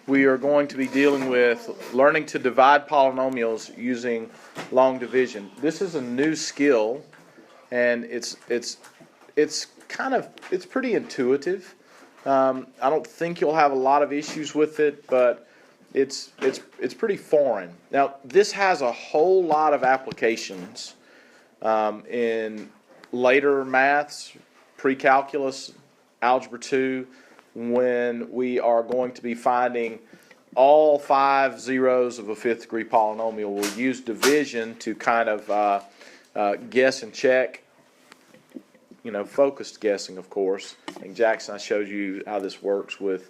we are going to be dealing with learning to divide polynomials using long division. This is a new skill, and it's pretty intuitive. I don't think you'll have a lot of issues with it, but it's pretty foreign. Now, this has a whole lot of applications in later maths, pre-calculus, algebra 2, when we are going to be finding all 5 zeros of a fifth degree polynomial. We'll use division to kind of guess and check, focused guessing, of course. And Jackson, I showed you how this works with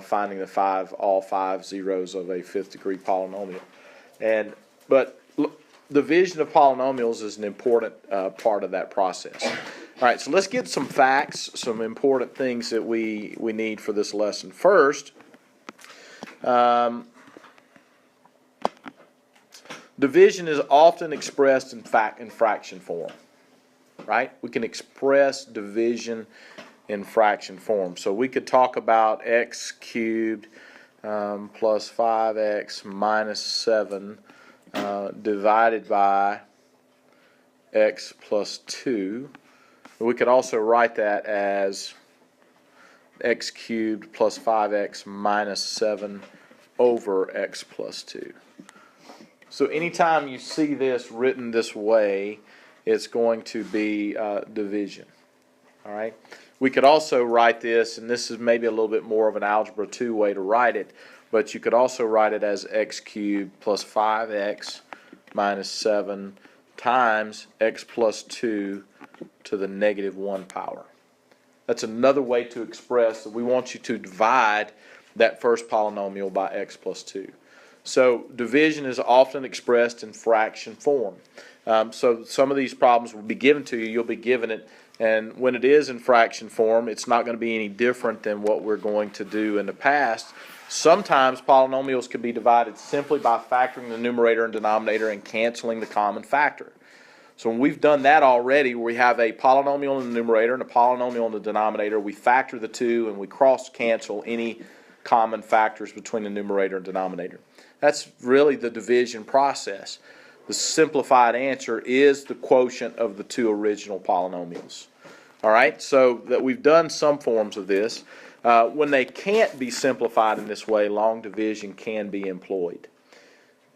finding all 5 zeros of a fifth degree polynomial. But division of polynomials is an important part of that process. All right, so let's get some facts, some important things that we need for this lesson. First, division is often expressed in fraction form, right? We can express division in fraction form. So we could talk about x cubed plus 5x minus 7 divided by x plus 2. We could also write that as x cubed plus 5x minus 7 over x plus 2. So anytime you see this written this way, it's going to be division. All right. We could also write this, and this is maybe a little bit more of an algebra 2 way to write it, but you could also write it as x cubed plus 5x minus 7 times x plus 2 to the negative 1 power. That's another way to express that we want you to divide that first polynomial by x plus 2. So division is often expressed in fraction form. So some of these problems will be given to you, you'll be given it, and when it is in fraction form, it's not going to be any different than what we're going to do in the past. Sometimes polynomials can be divided simply by factoring the numerator and denominator and canceling the common factor. So when we've done that already, where we have a polynomial in the numerator and a polynomial in the denominator, we factor the two and we cross-cancel any common factors between the numerator and denominator. That's really the division process. The simplified answer is the quotient of the two original polynomials. All right, so that we've done some forms of this. When they can't be simplified in this way, long division can be employed.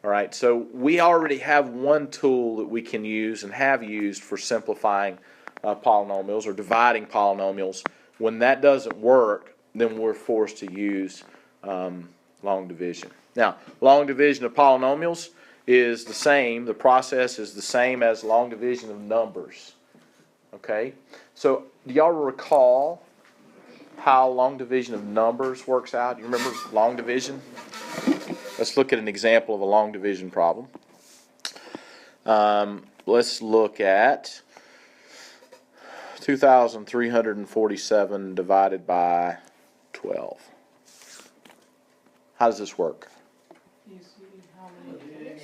All right, so we already have one tool that we can use and have used for simplifying polynomials or dividing polynomials. When that doesn't work, then we're forced to use long division. Now, long division of polynomials is the same. The process is the same as long division of numbers. Okay, so do y'all recall how long division of numbers works out? You remember long division? Let's look at an example of a long division problem. Let's look at 2,347 divided by 12. How does this work? You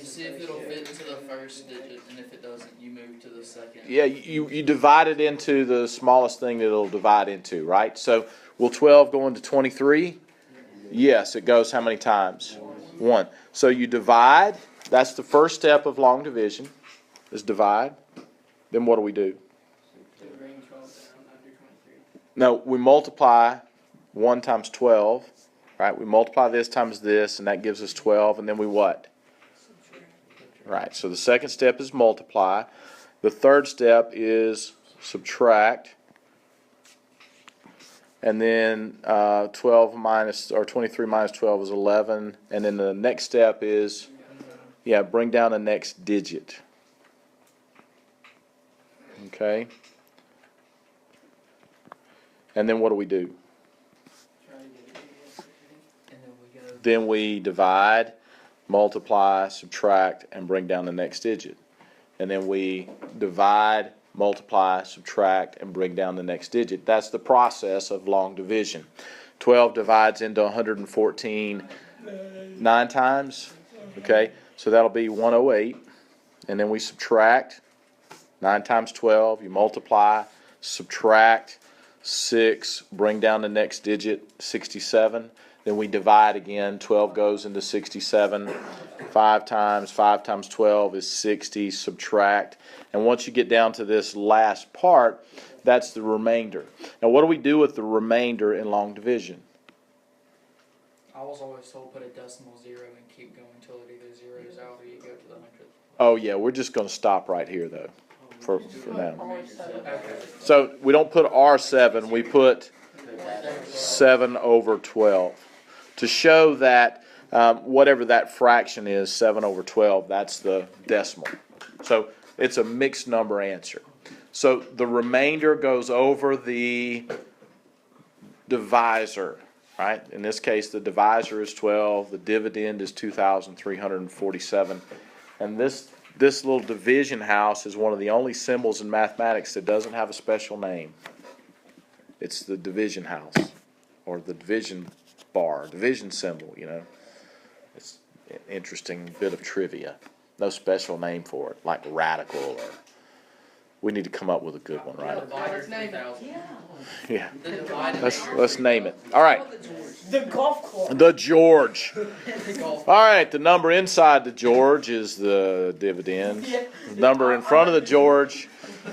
see if it'll fit into the first digit, and if it doesn't, you move to the second. Yeah, you divide it into the smallest thing that it'll divide into, right? So will 12 go into 23? Yes, it goes how many times? 1. So you divide. That's the first step of long division, is divide. Then what do we do? No, we multiply 1 times 12, right? We multiply this times this, and that gives us 12, and then we what? Right, so the second step is multiply. The third step is subtract. And then 23 minus 12 is 11. And then the next step is, bring down the next digit. Okay. And then what do we do? Then we divide, multiply, subtract, and bring down the next digit. And then we divide, multiply, subtract, and bring down the next digit. That's the process of long division. 12 divides into 114 9 times. Okay, so that'll be 108. And then we subtract 9 times 12. You multiply, subtract 6, bring down the next digit, 67. Then we divide again, 12 goes into 67, 5 times 12 is 60, subtract. And once you get down to this last part, that's the remainder. Now what do we do with the remainder in long division? I was always told put a decimal zero and keep going until it either zeroes out or you go to the 100th. Oh yeah, we're just going to stop right here though, for now. Okay. So we don't put R7, we put 7 over 12. To show that whatever that fraction is, 7 over 12, that's the decimal. So it's a mixed number answer. So the remainder goes over the divisor, right? In this case, the divisor is 12, the dividend is 2,347. And this little division house is one of the only symbols in mathematics that doesn't have a special name. It's the division house, or the division bar, division symbol, you know. It's an interesting bit of trivia. No special name for it, like radical, or we need to come up with a good one, right? Divider 3,000. Yeah. The divided Let's name it. All right. The golf club. The George. The golf. All right, the number inside the George is the dividend. The number in front of the George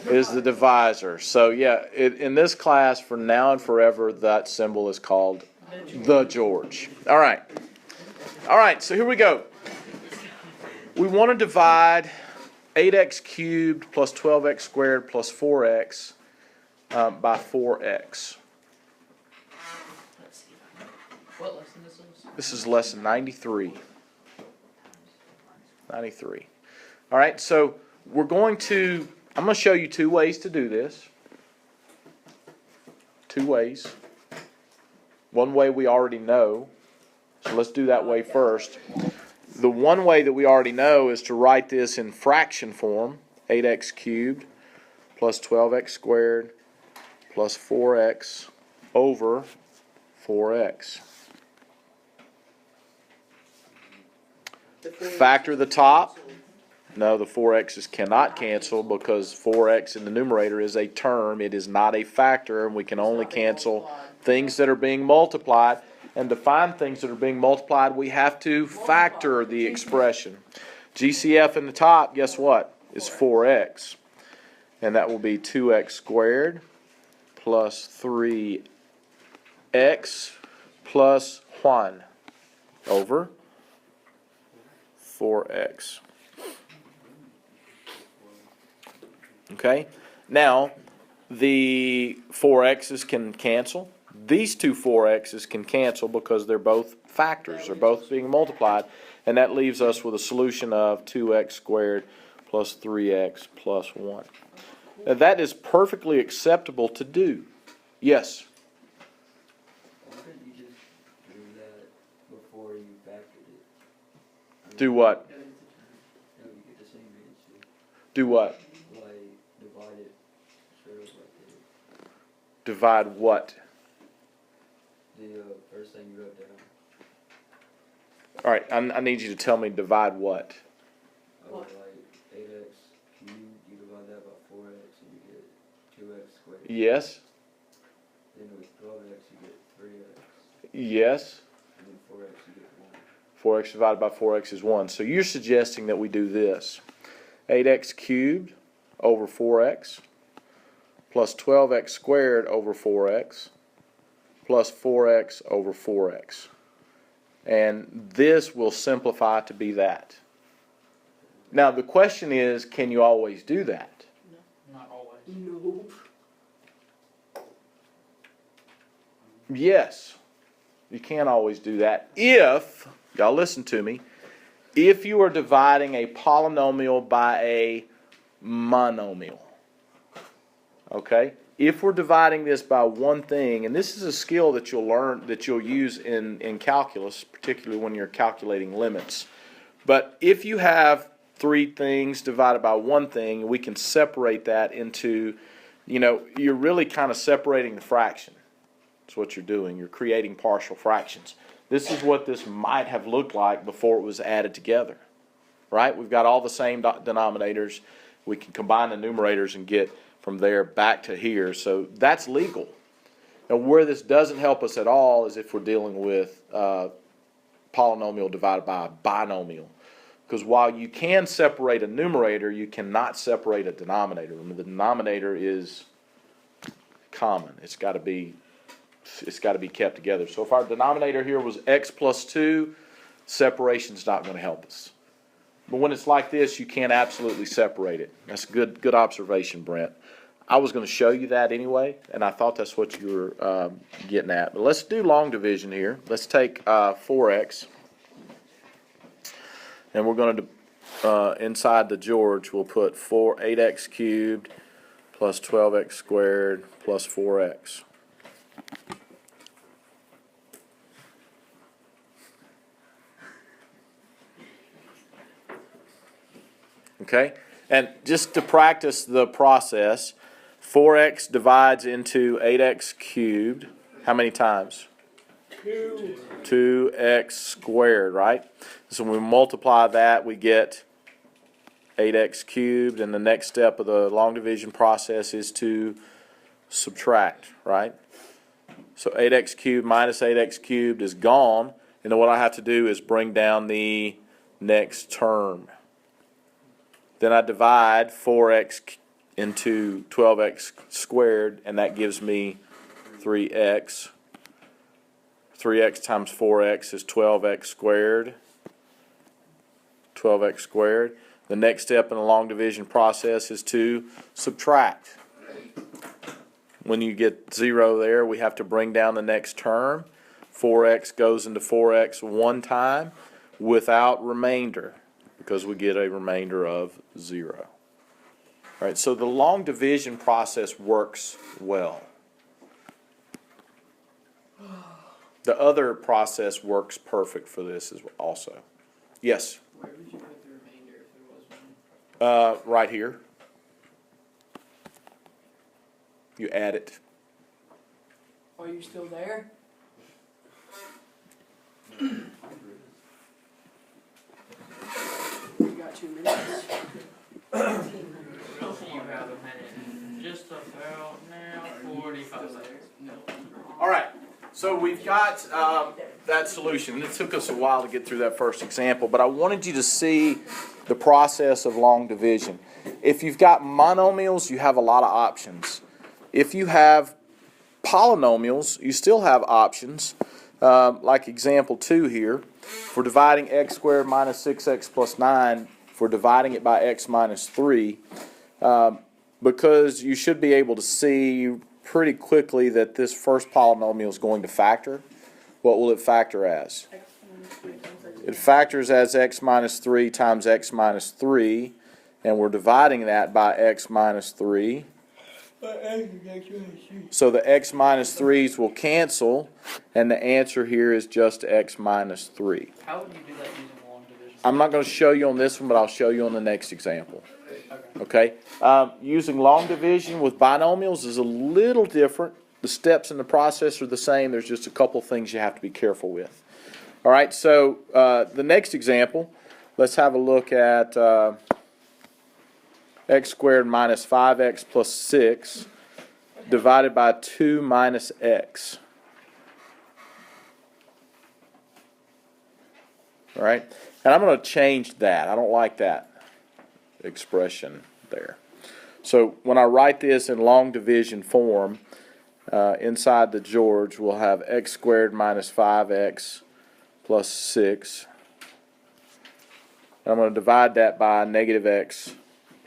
is the divisor. So yeah, in this class, for now and forever, that symbol is called the George. All right. All right, so here we go. We want to divide 8x cubed plus 12x squared plus 4x by 4x. What lesson this is? This is lesson 93. 93. All right, so I'm going to show you two ways to do this. Two ways. One way we already know, so let's do that way first. The one way that we already know is to write this in fraction form, 8x cubed plus 12x squared plus 4x over 4x. Factor the top. No, the 4x's cannot cancel because 4x in the numerator is a term. It is not a factor, and we can only cancel things that are being multiplied. And to find things that are being multiplied, we have to factor the expression. GCF in the top, guess what? Is 4x. And that will be 2x squared plus 3x plus 1 over 4x. Okay? Now, the 4x's can cancel. These two 4x's can cancel because they're both factors. They're both being multiplied. And that leaves us with a solution of 2x squared plus 3x plus 1. Now, that is perfectly acceptable to do. Yes? Why couldn't you just do that before you factored it? Do what? No, you get the same answer. Do what? Like, divide it straight up like that. Divide what? The first thing you wrote down. All right, I need you to tell me divide what? Like 8x cubed, you divide that by 4x and you get 2x squared. Yes? Then with 12x you get 3x. Yes? And then 4x you get 1. 4x divided by 4x is 1. So you're suggesting that we do this. 8x cubed over 4x plus 12x squared over 4x plus 4x over 4x. And this will simplify to be that. Now the question is, can you always do that? Not always. No. Yes, you can always do that if, y'all listen to me, if you are dividing a polynomial by a monomial. Okay? If we're dividing this by one thing, and this is a skill that you'll learn, that you'll use in calculus, particularly when you're calculating limits. But if you have three things divided by one thing, we can separate that into, you're really kind of separating the fraction. That's what you're doing. You're creating partial fractions. This is what this might have looked like before it was added together. Right? We've got all the same denominators. We can combine the numerators and get from there back to here. So that's legal. Now, where this doesn't help us at all is if we're dealing with polynomial divided by a binomial. Because while you can separate a numerator, you cannot separate a denominator. Remember, the denominator is common. It's got to be kept together. So if our denominator here was x plus 2, separation's not going to help us. But when it's like this, you can't absolutely separate it. That's a good observation, Brent. I was going to show you that anyway, and I thought that's what you were getting at. But let's do long division here. Let's take 4x, and we're going to, inside the George, we'll put 8x cubed plus 12x squared plus 4x. Okay, and just to practice the process, 4x divides into 8x cubed. How many times? 2x squared, right? So when we multiply that, we get 8x cubed, and the next step of the long division process is to subtract, right? So 8x cubed minus 8x cubed is gone, and then what I have to do is bring down the next term. Then I divide 4x into 12x squared, and that gives me 3x. 3x times 4x is 12x squared. 12x squared. The next step in the long division process is to subtract. When you get 0 there, we have to bring down the next term. 4x goes into 4x one time without remainder, because we get a remainder of 0. All right, so the long division process works well. The other process works perfect for this as well also. Yes? Where would you put the remainder if there was one? Right here. You add it. Are you still there? You got 2 minutes. You have a minute. Just about now, 45 seconds. No. All right. So we've got that solution. It took us a while to get through that first example, but I wanted you to see the process of long division. If you've got monomials, you have a lot of options. If you have polynomials, you still have options. Like example 2 here, for dividing x squared minus 6x plus 9, for dividing it by x minus 3, because you should be able to see pretty quickly that this first polynomial is going to factor. What will it factor as? It factors as x minus 3 times x minus 3, and we're dividing that by x minus 3. So the x minus 3's will cancel, and the answer here is just x minus 3. How would you do that using long division? I'm not going to show you on this one, but I'll show you on the next example. Okay? Using long division with binomials is a little different. The steps in the process are the same. There's just a couple things you have to be careful with. All right, so the next example, let's have a look at x squared minus 5x plus 6 divided by 2 minus x. All right, and I'm going to change that. I don't like that expression there. So when I write this in long division form, inside the George, we'll have x squared minus 5x plus 6. And I'm going to divide that by negative x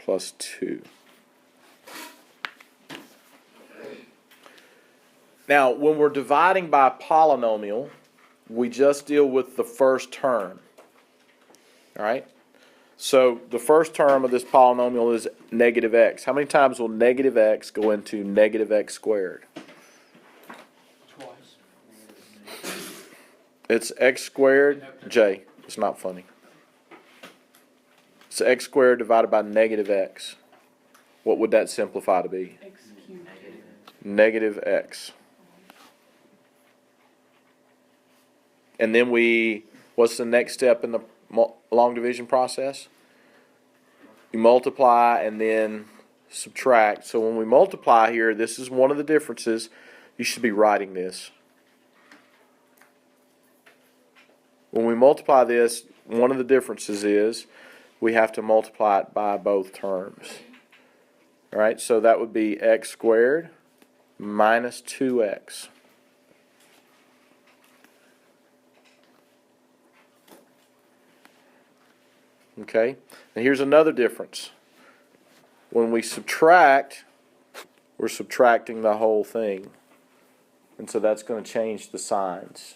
plus 2. Now, when we're dividing by a polynomial, we just deal with the first term. All right? So the first term of this polynomial is negative x. How many times will negative x go into negative x squared? Twice. It's x squared, J. It's not funny. It's x squared divided by negative x. What would that simplify to be? X cubed. Negative x. And then what's the next step in the long division process? You multiply and then subtract. So when we multiply here, this is one of the differences. You should be writing this. When we multiply this, one of the differences is we have to multiply it by both terms. All right, so that would be x squared minus 2x. Okay, and here's another difference. When we subtract, we're subtracting the whole thing. And so that's going to change the signs.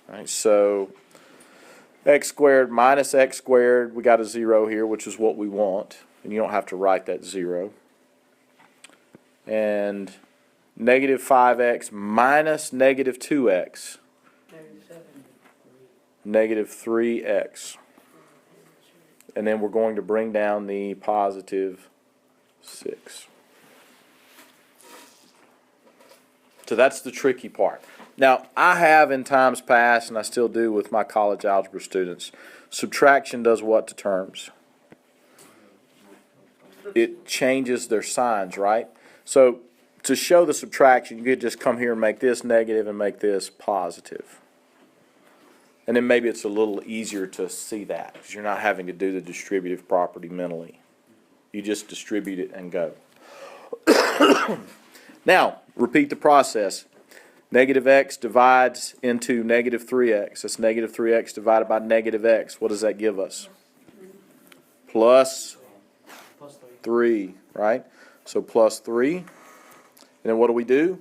All right, so x squared minus x squared, we got a 0 here, which is what we want. And you don't have to write that 0. And negative 5x minus negative 2x. Negative 3x. And then we're going to bring down the positive 6. So that's the tricky part. Now, I have in times past, and I still do with my college algebra students, subtraction does what to terms? It changes their signs, right? So to show the subtraction, you could just come here and make this negative and make this positive. And then maybe it's a little easier to see that because you're not having to do the distributive property mentally. You just distribute it and go. Now, repeat the process. Negative x divides into negative 3x. That's negative 3x divided by negative x. What does that give us? Plus 3, right? So plus 3. And then what do?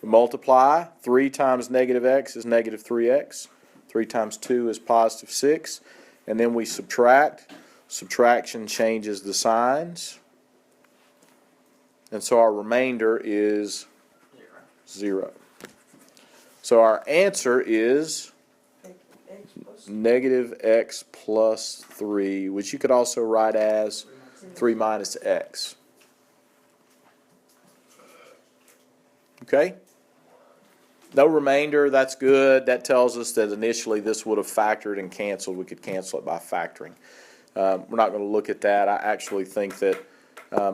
We multiply. 3 times negative x is negative 3x. 3 times 2 is positive 6. And then we subtract. Subtraction changes the signs. And so our remainder is 0. So our answer is negative x plus 3, which you could also write as 3 minus x. Okay? No remainder, that's good. That tells us that initially this would have factored and canceled. We could cancel it by factoring. We're not going to look at that. I actually think that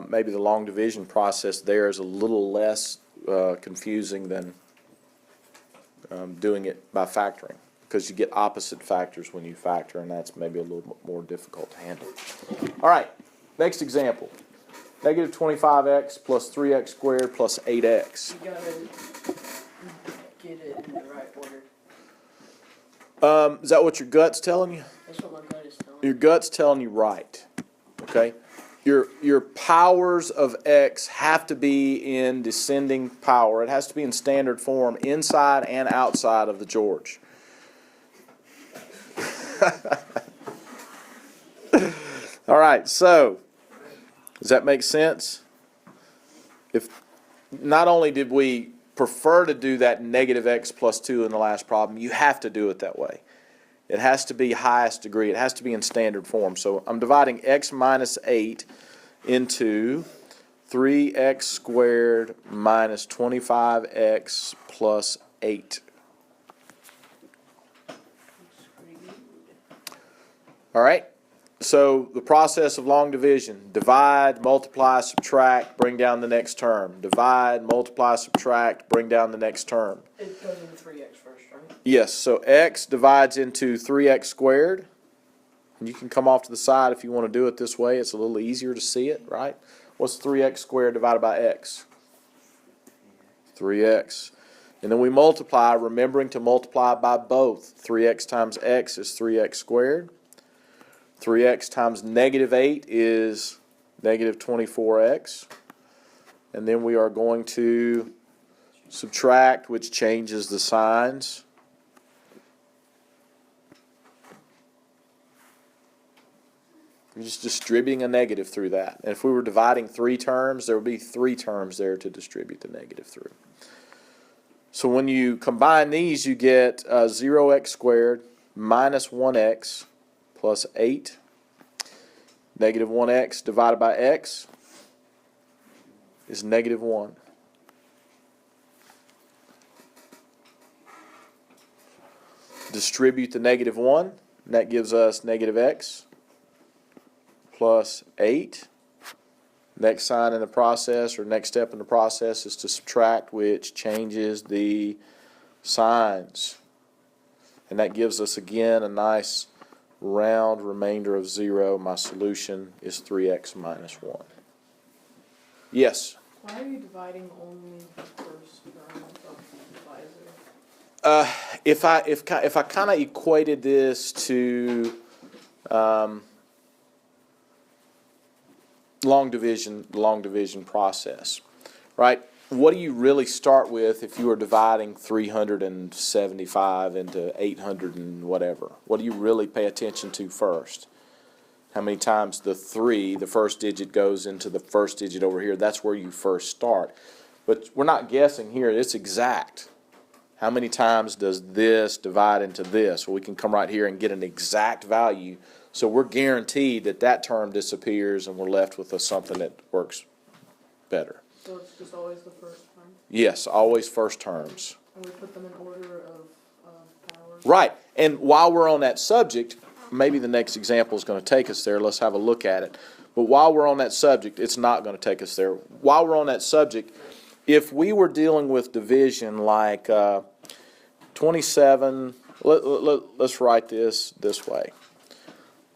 maybe the long division process there is a little less confusing than doing it by factoring, because you get opposite factors when you factor, and that's maybe a little bit more difficult to handle. All right, next example. Negative 25x plus 3x squared plus 8x. You gotta get it in the right order. Is that what your gut's telling you? That's what my gut is telling me. Your gut's telling you right. Okay? Your powers of x have to be in descending power. It has to be in standard form inside and outside of the George. All right, so does that make sense? If not only did we prefer to do that negative x plus 2 in the last problem, you have to do it that way. It has to be highest degree. It has to be in standard form. So I'm dividing x minus 8 into 3x squared minus 25x plus 8. All right? So the process of long division: divide, multiply, subtract, bring down the next term. Divide, multiply, subtract, bring down the next term. It goes into 3x first, right? Yes, so x divides into 3x squared. And you can come off to the side if you want to do it this way. It's a little easier to see it, right? What's 3x squared divided by x? 3x. And then we multiply, remembering to multiply by both. 3x times x is 3x squared. 3x times negative 8 is negative 24x. And then we are going to subtract, which changes the signs. We're just distributing a negative through that. And if we were dividing 3 terms, there would be 3 terms there to distribute the negative through. So when you combine these, you get 0x squared minus 1x plus 8. Negative 1x divided by x is negative 1. Distribute the negative 1, and that gives us negative x plus 8. Next sign in the process, or next step in the process, is to subtract, which changes the signs. And that gives us, again, a nice round remainder of 0. My solution is 3x minus 1. Yes? Why are you dividing only the first term of the divisor? If I kind of equated this to long division process, right? What do you really start with if you are dividing 375 into 800 and whatever? What do you really pay attention to first? How many times the 3, the first digit, goes into the first digit over here? That's where you first start. But we're not guessing here. It's exact. How many times does this divide into this? Well, we can come right here and get an exact value. So we're guaranteed that that term disappears and we're left with something that works better. So it's just always the first term? Yes, always first terms. And we put them in order of powers? Right. And while we're on that subject, maybe the next example is going to take us there. Let's have a look at it. But while we're on that subject, it's not going to take us there. While we're on that subject, if we were dealing with division like 27, let's write this way.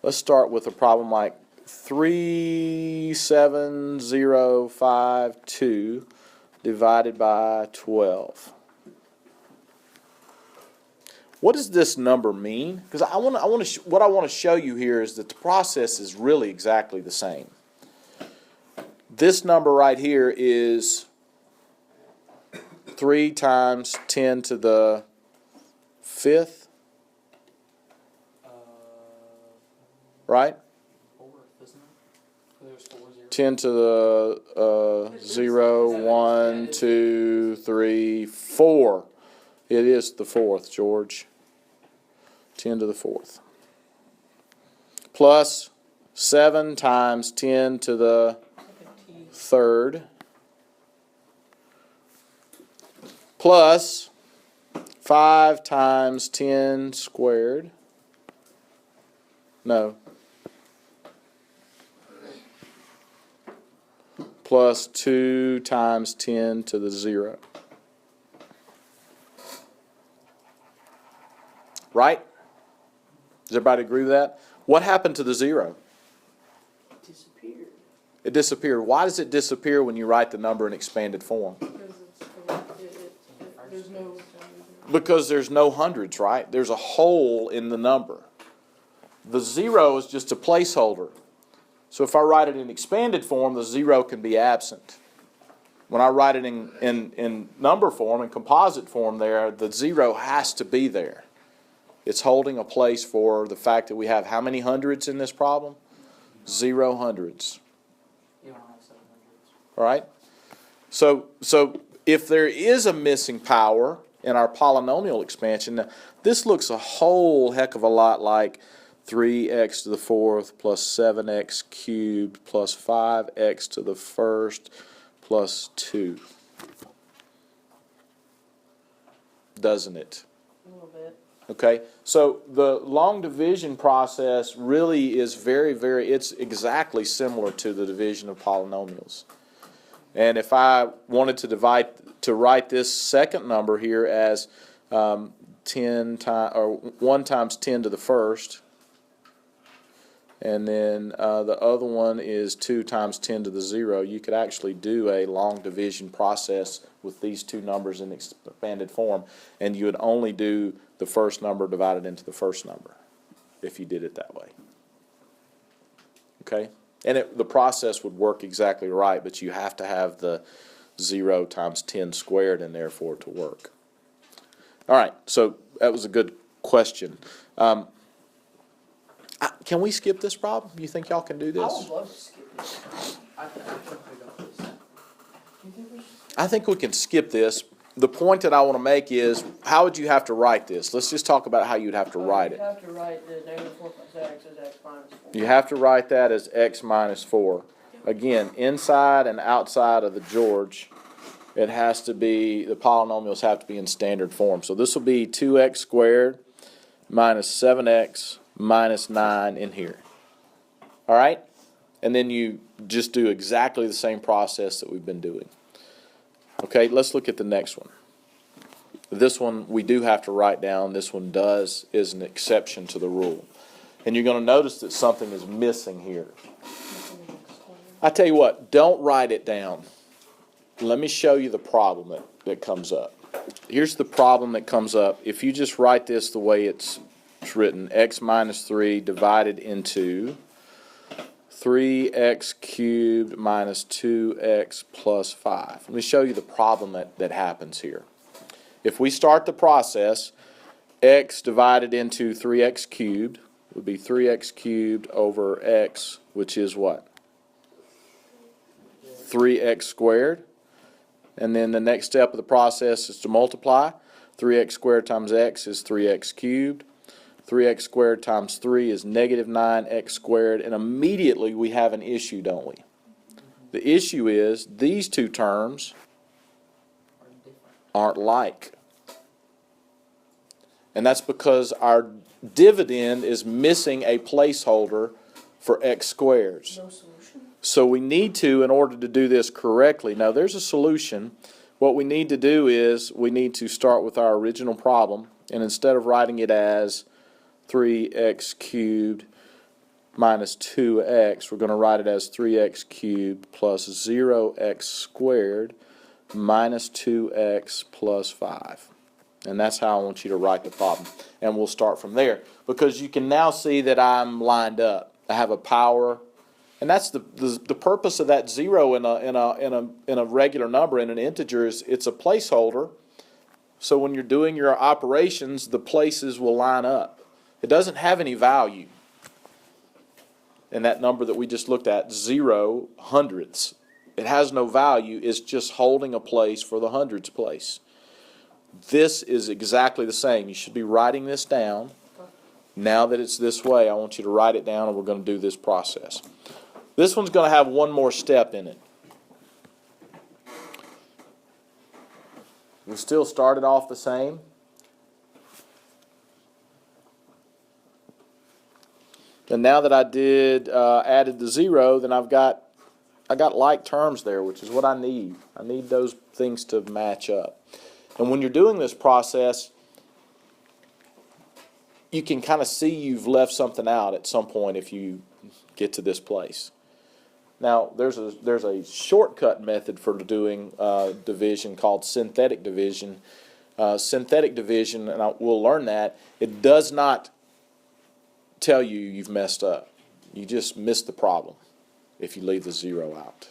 Let's start with a problem like 37052 divided by 12. What does this number mean? Because what I want to show you here is that the process is really exactly the same. This number right here is 3 times 10 to the 5th, right? 4, isn't it? There's 4 zeros. 10 to the 0, 1, 2, 3, 4. It is the 4th, George. 10 to the 4th. Plus 7 times 10 to the 3rd. Plus 5 times 10 squared. No. Plus 2 times 10 to the 0. Right? Does everybody agree with that? What happened to the 0? It disappeared. It disappeared. Why does it disappear when you write the number in expanded form? Because there's no... Because there's no hundreds, right? There's a hole in the number. The 0 is just a placeholder. So if I write it in expanded form, the 0 can be absent. When I write it in number form, in composite form there, the 0 has to be there. It's holding a place for the fact that we have how many hundreds in this problem? 0 hundreds. You don't have 7 hundreds. All right? So if there is a missing power in our polynomial expansion, now, this looks a whole heck of a lot like 3x to the 4th plus 7x cubed plus 5x to the 1st plus 2. Doesn't it? A little bit. Okay, so the long division process really is it's exactly similar to the division of polynomials. And if I wanted to write this second number here as 1 times 10 to the 1st, and then the other one is 2 times 10 to the 0, you could actually do a long division process with these two numbers in expanded form, and you would only do the first number divided into the first number if you did it that way. Okay? And the process would work exactly right, but you have to have the 0 times 10 squared in there for it to work. All right, so that was a good question. Can we skip this problem? You think y'all can do I this? would love to skip this. I think we got this. You think we should? I think we can skip this. The point that I want to make is, how would you have to write this? Let's just talk about how you'd have to write You it. have to write the negative 4 plus x as x minus 4. You have to write that as x minus 4. Again, inside and outside of the George, it has to be, the polynomials have to be in standard form. So this will be 2x squared minus 7x minus 9 in here. All right? and then you just do exactly the same process that we've been doing. Okay, let's look at the next one. This one we do have to write down. This one is an exception to the rule. And you're going to notice that something is missing here. I tell you what, don't write it down. Let me show you the problem that comes up. Here's the problem that comes up. If you just write this the way it's written, x minus 3 divided into 3x cubed minus 2x plus 5. Let me show you the problem that happens here. If we start the process, x divided into 3x cubed would be 3x cubed over x, which is what? 3x squared. And then the next step of the process is to multiply. 3x squared times x is 3x cubed. 3x squared times 3 is negative 9x squared. And immediately we have an issue, don't we? The issue is these two terms aren't like. And that's because our dividend is missing a placeholder for x squareds. No solution? So we need to, in order to do this correctly, now there's a solution. What we need to do is we need to start with our original problem, and instead of writing it as 3x cubed minus 2x, we're going to write it as 3x cubed plus 0x squared minus 2x plus 5. And that's how I want you to write the problem. And we'll start from there. Because you can now see that I'm lined up. I have a power. And that's the purpose of that 0 in a regular number, in an integer, is it's a placeholder. So when you're doing your operations, the places will line up. It doesn't have any value. And that number that we just looked at, 0 hundredths, it has no value. It's just holding a place for the hundreds place. This is exactly the same. You should be writing this down. Now that it's this way, I want you to write it down, and we're going to do this process. This one's going to have one more step in it. We still started off the same. And now that I added the 0, then I got like terms there, which is what I need. I need those things to match up. And when you're doing this process, you can kind of see you've left something out at some point if you get to this place. Now, there's a shortcut method for doing division called synthetic division. Synthetic division, and we'll learn that, it does not tell you you've messed up. You just missed the problem if you leave the 0 out.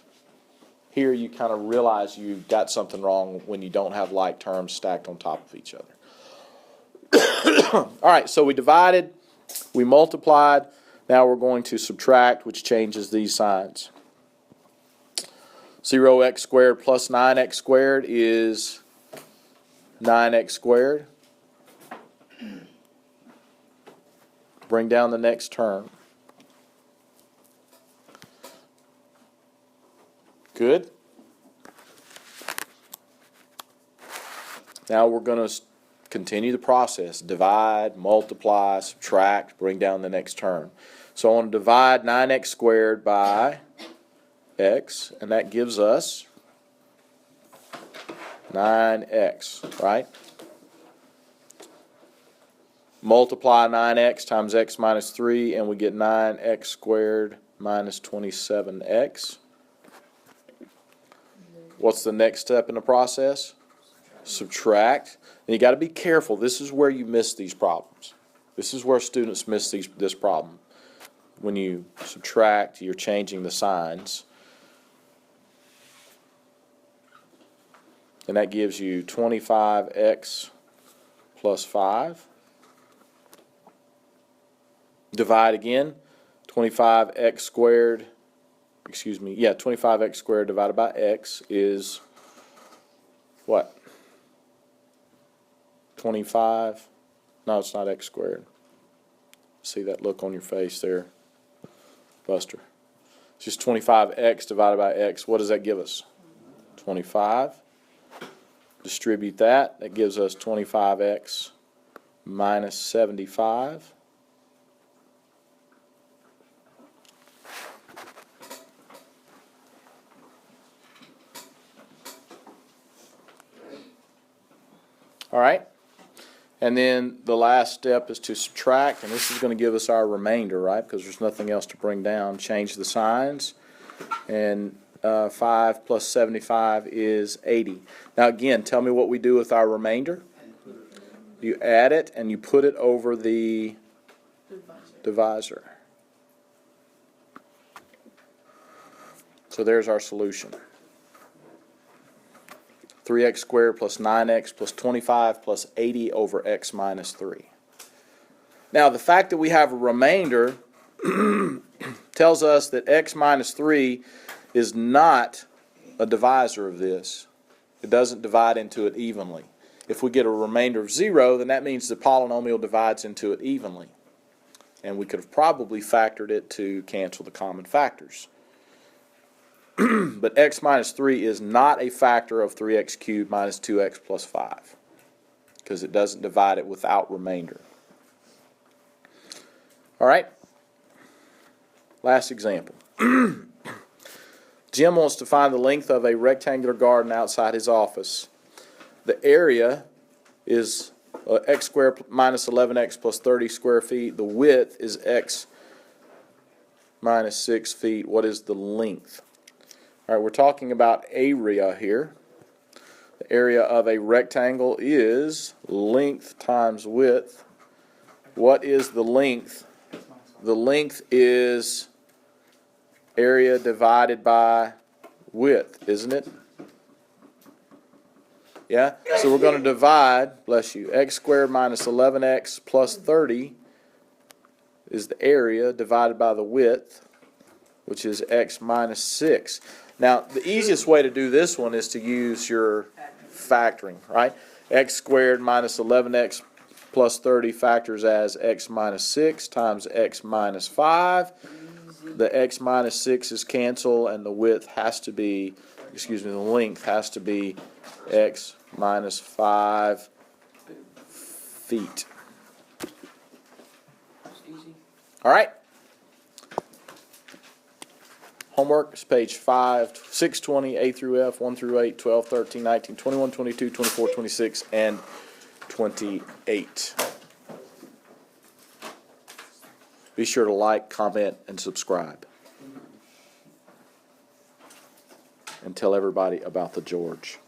Here you kind of realize you've got something wrong when you don't have like terms stacked on top of each other. All right, so we divided, we multiplied, now we're going to subtract, which changes these signs. 0x squared plus 9x squared is 9x squared. Bring down the next term. Good. Now we're going to continue the process. Divide, multiply, subtract, bring down the next term. So I want to divide 9x squared by x, and that gives us 9x, right? Multiply 9x times x minus 3, and we get 9x squared minus 27x. What's the next step in the process? Subtract. And you got to be careful. This is where you miss these problems. This is where students miss this problem. When you subtract, you're changing the signs. And that gives you 25x plus 5. Divide again. 25x squared. 25x squared divided by x is what? 25. No, it's not x squared. See that look on your face there, Buster? It's just 25x divided by x. What does that give us? 25. Distribute that. That gives us 25x minus 75. And then the last step is to subtract, and this is going to give us our remainder, right? Because there's nothing else to bring down. Change the signs, and 5 plus 75 is 80. Now again, tell me what we do with our remainder. You add it, and you put it over the divisor. So there's our solution. 3x squared plus 9x plus 25 plus 80 over x minus 3. Now the fact that we have a remainder tells us that x minus 3 is not a divisor of this. It doesn't divide into it evenly. If we get a remainder of 0, then that means the polynomial divides into it evenly. And we could have probably factored it to cancel the common factors. But x minus 3 is not a factor of 3x cubed minus 2x plus 5, because it doesn't divide it without remainder. All right? Last example. Jim wants to find the length of a rectangular garden outside his office. The area is x squared minus 11x plus 30 square feet. The width is x minus 6 feet. What is the length? All right, we're talking about area here. The area of a rectangle is length times width. What is the length? The length is area divided by width, isn't it? Yeah? So we're going to divide, bless you, x squared minus 11x plus 30 is the area divided by the width, which is x minus 6. Now, the easiest way to do this one is to use your factoring, right? X squared minus 11x plus 30 factors as x minus 6 times x minus 5. The x minus 6 is cancel, and the width has to be, the length has to be x minus 5 feet. All right? Homework is page 5, 620, A through F, 1 through 8, 12, 13, 19, 21, 22, 24, 26, and 28. Be sure to like, comment, and subscribe. And tell everybody about the George.